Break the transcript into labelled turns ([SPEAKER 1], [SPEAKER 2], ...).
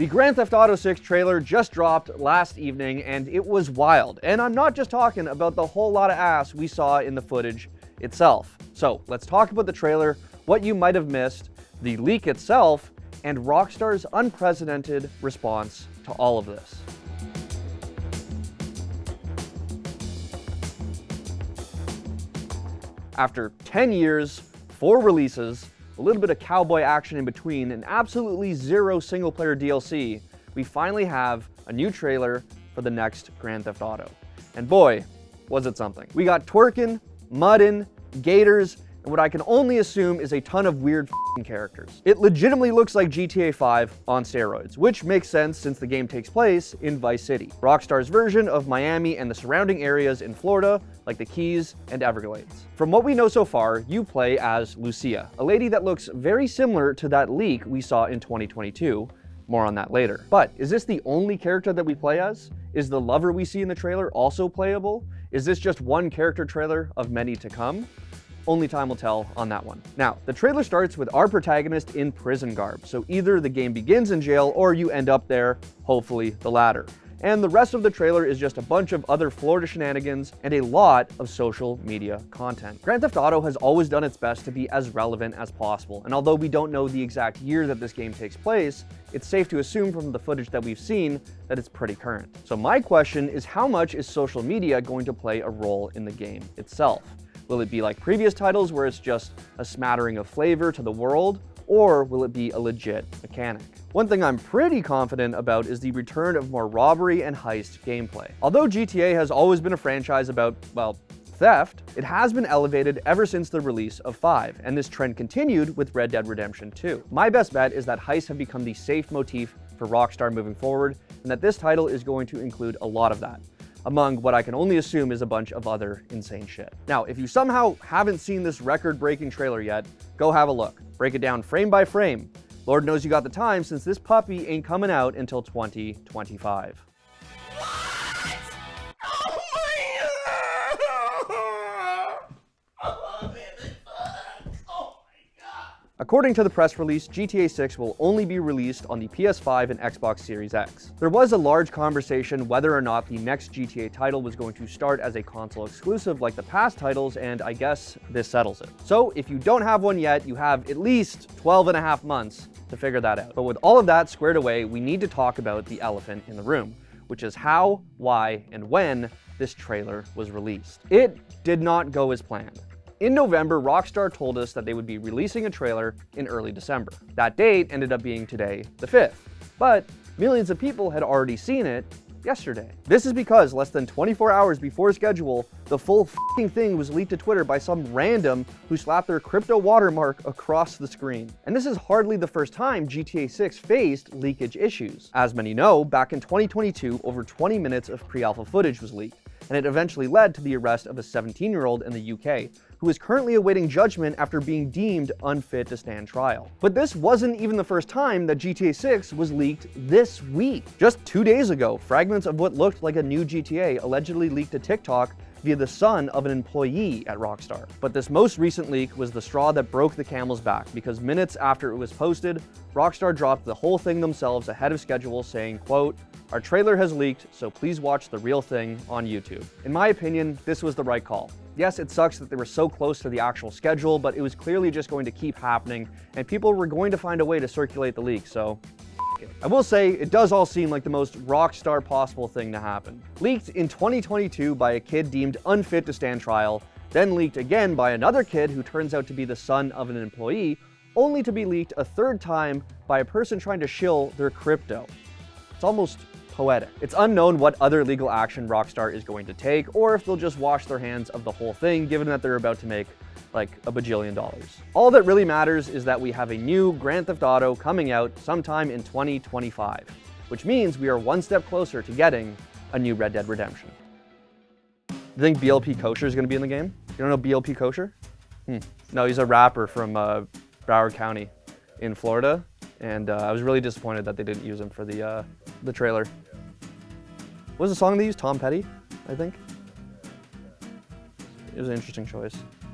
[SPEAKER 1] The Grand Theft Auto 6 trailer just dropped last evening, and it was wild. And I'm not just talking about the whole lot of ass we saw in the footage itself. So let's talk about the trailer, what you might have missed, the leak itself, and Rockstar's unprecedented response to all of this. After 10 years, 4 releases, a little bit of cowboy action in between, and absolutely zero single-player DLC, we finally have a new trailer for the next Grand Theft Auto. And boy, was it something. We got twerking, mudding, gators, and what I can only assume is a ton of weird f***ing characters. It legitimately looks like GTA 5 on steroids, which makes sense since the game takes place in Vice City, Rockstar's version of Miami and the surrounding areas in Florida, like the Keys and Everglades. From what we know so far, you play as Lucia, a lady that looks very similar to that leak we saw in 2022. More on that later. But is this the only character that we play as? Is the lover we see in the trailer also playable? Is this just one character trailer of many to come? Only time will tell on that one. Now, the trailer starts with our protagonist in prison garb, so either the game begins in jail or you end up there, hopefully the latter. And the rest of the trailer is just a bunch of other Florida shenanigans and a lot of social media content. Grand Theft Auto has always done its best to be as relevant as possible, and although we don't know the exact year that this game takes place, it's safe to assume from the footage that we've seen that it's pretty current. So my question is, how much is social media going to play a role in the game itself? Will it be like previous titles where it's just a smattering of flavor to the world, or will it be a legit mechanic? One thing I'm pretty confident about is the return of more robbery and heist gameplay. Although GTA has always been a franchise about, well, theft, it has been elevated ever since the release of 5, and this trend continued with Red Dead Redemption 2. My best bet is that heists have become the safe motif for Rockstar moving forward, and that this title is going to include a lot of that, among what I can only assume is a bunch of other insane shit. Now, if you somehow haven't seen this record-breaking trailer yet, go have a look. Break it down frame by frame. Lord knows you got the time, since this puppy ain't coming out until 2025. According to the press release, GTA 6 will only be released on the PS5 and Xbox Series X. There was a large conversation whether or not the next GTA title was going to start as a console exclusive like the past titles, and I guess this settles it. So if you don't have one yet, you have at least 12 and a half months to figure that out. But with all of that squared away, we need to talk about the elephant in the room, which is how, why, and when this trailer was released. It did not go as planned. In November, Rockstar told us that they would be releasing a trailer in early December. That date ended up being today, the 5th. But millions of people had already seen it yesterday. This is because less than 24 hours before schedule, the full f***ing thing was leaked to Twitter by some random who slapped their crypto watermark across the screen. And this is hardly the first time GTA 6 faced leakage issues. As many know, back in 2022, over 20 minutes of pre-alpha footage was leaked, and it eventually led to the arrest of a 17-year-old in the UK, who is currently awaiting judgment after being deemed unfit to stand trial. But this wasn't even the first time that GTA 6 was leaked this week. Just 2 days ago, fragments of what looked like a new GTA allegedly leaked to TikTok via the son of an employee at Rockstar. But this most recent leak was the straw that broke the camel's back, because minutes after it was posted, Rockstar dropped the whole thing themselves ahead of schedule, saying, quote, "Our trailer has leaked, so please watch the real thing on YouTube." In my opinion, this was the right call. Yes, it sucks that they were so close to the actual schedule, but it was clearly just going to keep happening, and people were going to find a way to circulate the leak, so f*** it. I will say, it does all seem like the most Rockstar possible thing to happen. Leaked in 2022 by a kid deemed unfit to stand trial, then leaked again by another kid who turns out to be the son of an employee, only to be leaked a third time by a person trying to shill their crypto. It's almost poetic. It's unknown what other legal action Rockstar is going to take, or if they'll just wash their hands of the whole thing, given that they're about to make like $1 bajillion. All that really matters is that we have a new Grand Theft Auto coming out sometime in 2025, which means we are one step closer to getting a new Red Dead Redemption. You think BLP Kosher is going to be in the game? You don't know BLP Kosher? No, he's a rapper from Broward County in Florida, and I was really disappointed that they didn't use him for the trailer. What was the song they used? Tom Petty, I think. It was an interesting choice.